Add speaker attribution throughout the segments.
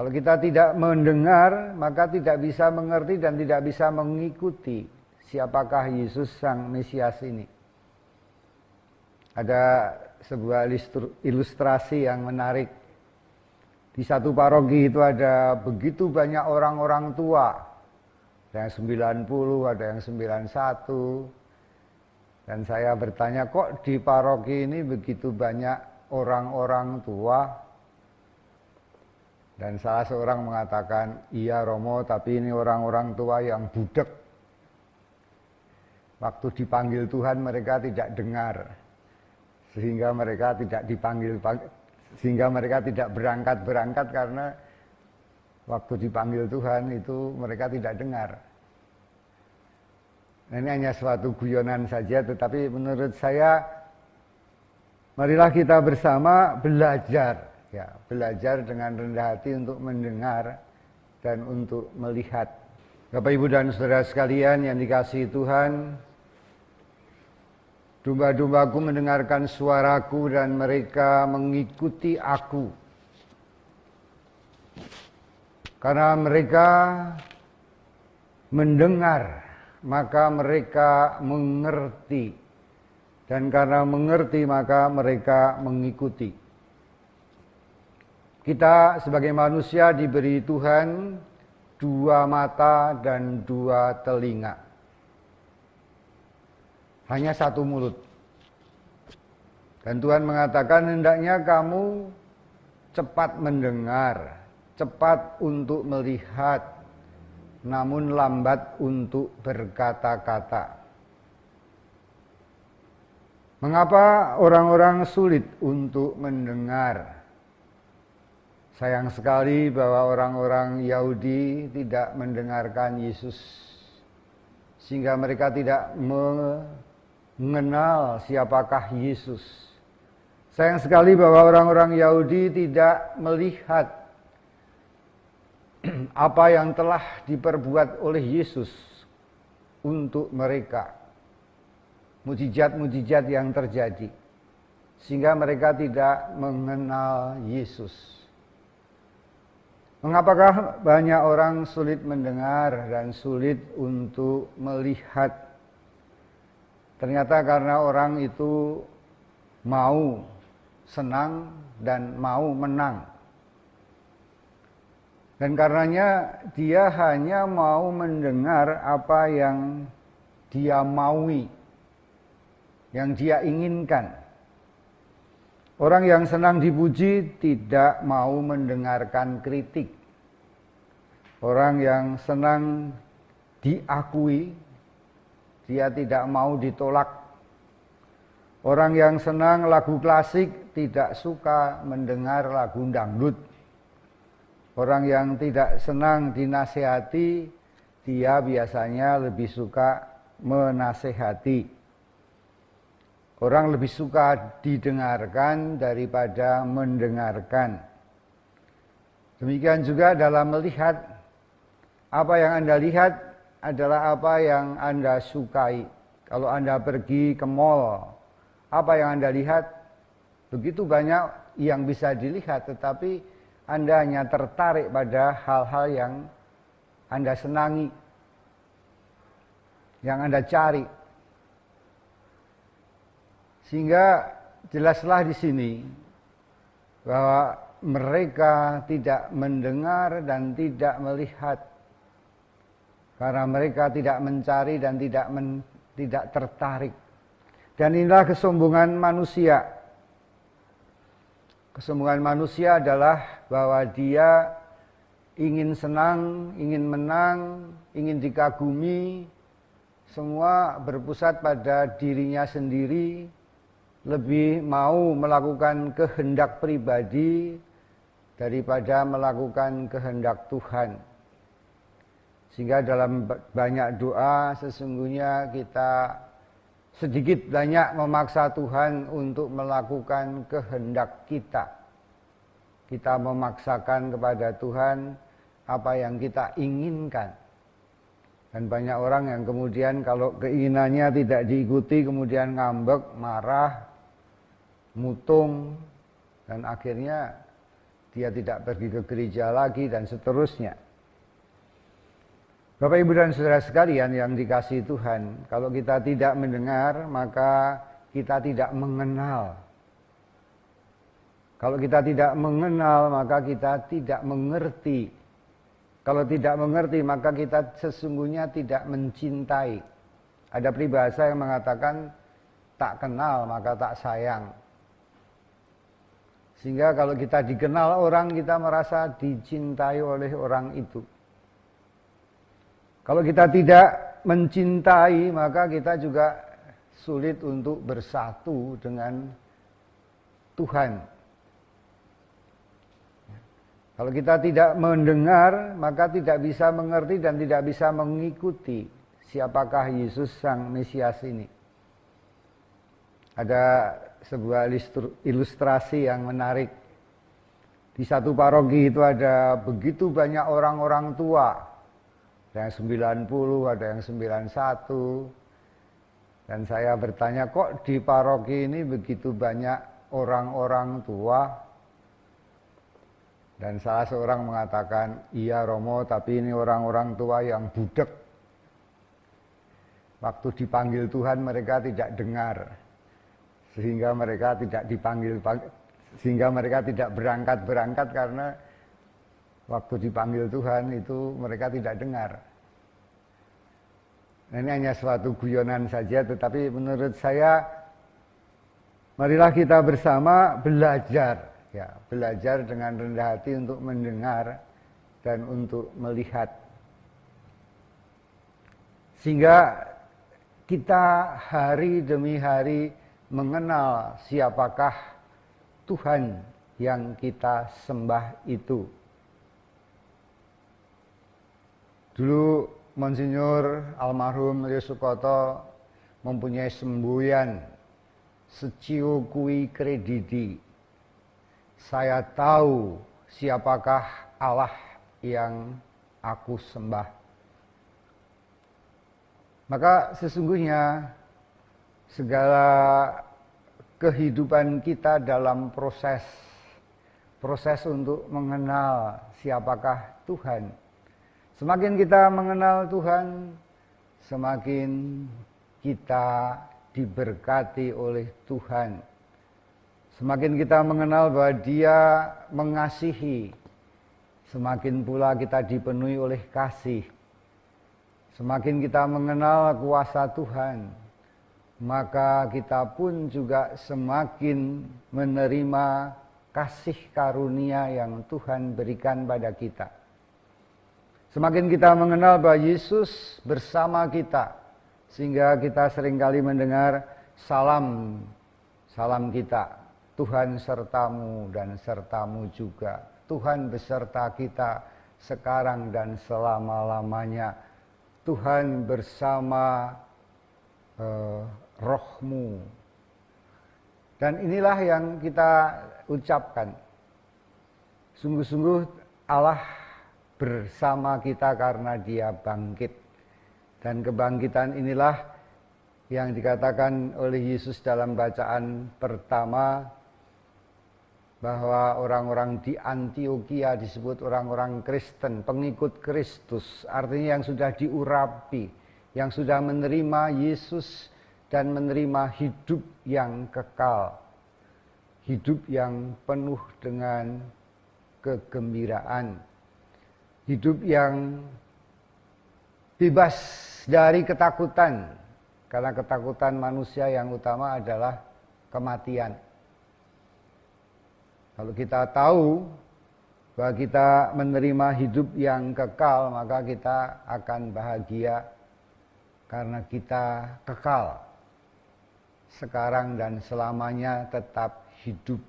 Speaker 1: Kalau kita tidak mendengar, maka tidak bisa mengerti dan tidak bisa mengikuti siapakah Yesus Sang Mesias ini. Ada sebuah ilustrasi yang menarik. Di satu paroki itu ada begitu banyak orang-orang tua. Ada yang 90, ada yang 91. Dan saya bertanya, kok di paroki ini begitu banyak orang-orang tua? Dan salah seorang mengatakan, iya Romo, tapi ini orang-orang tua yang budek. Waktu dipanggil Tuhan mereka tidak dengar. Sehingga mereka tidak berangkat karena waktu dipanggil Tuhan itu mereka tidak dengar. Nah, ini hanya suatu guyonan saja, tetapi menurut saya marilah kita bersama belajar. Ya, belajar dengan rendah hati untuk mendengar dan untuk melihat. Bapak, Ibu, dan saudara sekalian yang dikasihi Tuhan, domba-dombaku mendengarkan suaraku dan mereka mengikuti aku. Karena mereka mendengar, maka mereka mengerti. Dan karena mengerti, maka mereka mengikuti. Kita sebagai manusia diberi Tuhan 2 mata dan 2 telinga. Hanya 1 mulut. Dan Tuhan mengatakan hendaknya kamu cepat mendengar, cepat untuk melihat, namun lambat untuk berkata-kata. Mengapa orang-orang sulit untuk mendengar? Sayang sekali bahwa orang-orang Yahudi tidak mendengarkan Yesus. Sehingga mereka tidak mengenal siapakah Yesus. Sayang sekali bahwa orang-orang Yahudi tidak melihat apa yang telah diperbuat oleh Yesus untuk mereka. Mujizat-mujizat yang terjadi. Sehingga mereka tidak mengenal Yesus. Mengapakah banyak orang sulit mendengar dan sulit untuk melihat? Ternyata karena orang itu mau senang dan mau menang. Dan karenanya dia hanya mau mendengar apa yang dia maui, yang dia inginkan. Orang yang senang dipuji tidak mau mendengarkan kritik. Orang yang senang diakui, dia tidak mau ditolak. Orang yang senang lagu klasik tidak suka mendengar lagu dangdut. Orang yang tidak senang dinasehati, dia biasanya lebih suka menasehati. Orang lebih suka didengarkan daripada mendengarkan. Demikian juga dalam melihat, apa yang Anda lihat adalah apa yang Anda sukai. Kalau Anda pergi ke mall, apa yang Anda lihat? Begitu banyak yang bisa dilihat, tetapi Anda hanya tertarik pada hal-hal yang Anda senangi, yang Anda cari. Sehingga jelaslah di sini bahwa mereka tidak mendengar dan tidak melihat karena mereka tidak mencari dan tidak tertarik. Dan inilah kesombongan manusia. Kesombongan manusia adalah bahwa dia ingin senang, ingin menang, ingin dikagumi, semua berpusat pada dirinya sendiri. Lebih mau melakukan kehendak pribadi daripada melakukan kehendak Tuhan. Sehingga dalam banyak doa sesungguhnya kita sedikit banyak memaksa Tuhan untuk melakukan kehendak kita. Kita memaksakan kepada Tuhan apa yang kita inginkan. Dan banyak orang yang kemudian kalau keinginannya tidak diikuti kemudian ngambek, marah, mutung, dan akhirnya dia tidak pergi ke gereja lagi, dan seterusnya. Bapak, Ibu, dan saudara sekalian yang dikasihi Tuhan, kalau kita tidak mendengar, maka kita tidak mengenal. Kalau kita tidak mengenal, maka kita tidak mengerti. Kalau tidak mengerti, maka kita sesungguhnya tidak mencintai. Ada peribahasa yang mengatakan, tak kenal maka tak sayang. Sehingga kalau kita dikenal orang, kita merasa dicintai oleh orang itu. Kalau kita tidak mencintai, maka kita juga sulit untuk bersatu dengan Tuhan. Kalau kita tidak mendengar, maka tidak bisa mengerti dan tidak bisa mengikuti siapakah Yesus Sang Mesias ini. Ada sebuah ilustrasi yang menarik. Di satu paroki itu ada begitu banyak orang-orang tua. Ada yang 90, ada yang 91. Dan saya bertanya, kok di paroki ini begitu banyak orang-orang tua? Dan salah seorang mengatakan, iya Romo, tapi ini orang-orang tua yang budek. Waktu dipanggil Tuhan mereka tidak dengar. Sehingga mereka tidak berangkat karena waktu dipanggil Tuhan itu mereka tidak dengar. Nah, ini hanya suatu guyonan saja, tetapi menurut saya marilah kita bersama belajar. Ya, belajar dengan rendah hati untuk mendengar dan untuk melihat. Sehingga kita hari demi hari mengenal siapakah Tuhan yang kita sembah itu. Dulu Monsinyur almarhum Leo Sukoto mempunyai semboyan Secio Kui Credidi. Saya tahu siapakah Allah yang aku sembah. Maka sesungguhnya segala kehidupan kita dalam proses untuk mengenal siapakah Tuhan. Semakin kita mengenal Tuhan, semakin kita diberkati oleh Tuhan. Semakin kita mengenal bahwa Dia mengasihi, semakin pula kita dipenuhi oleh kasih. Semakin kita mengenal kuasa Tuhan, maka kita pun juga semakin menerima kasih karunia yang Tuhan berikan pada kita. Semakin kita mengenal bahwa Yesus bersama kita, sehingga kita seringkali mendengar salam kita. Tuhan sertamu dan sertamu juga. Tuhan beserta kita sekarang dan selama-lamanya. Tuhan bersama rohmu. Dan inilah yang kita ucapkan. Sungguh-sungguh Allah bersama kita karena Dia bangkit. Dan kebangkitan inilah yang dikatakan oleh Yesus dalam bacaan pertama, bahwa orang-orang di Antioquia disebut orang-orang Kristen, pengikut Kristus, artinya yang sudah diurapi, yang sudah menerima Yesus dan menerima hidup yang kekal, hidup yang penuh dengan kegembiraan, hidup yang bebas dari ketakutan, karena ketakutan manusia yang utama adalah kematian. Kalau kita tahu bahwa kita menerima hidup yang kekal, maka kita akan bahagia karena kita kekal sekarang dan selamanya tetap hidup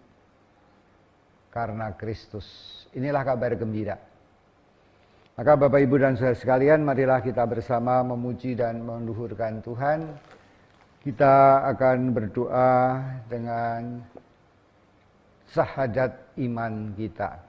Speaker 1: karena Kristus. Inilah kabar gembira. Maka Bapak, Ibu, dan saudara sekalian, marilah kita bersama memuji dan meluhurkan Tuhan. Kita akan berdoa dengan syahadat iman kita.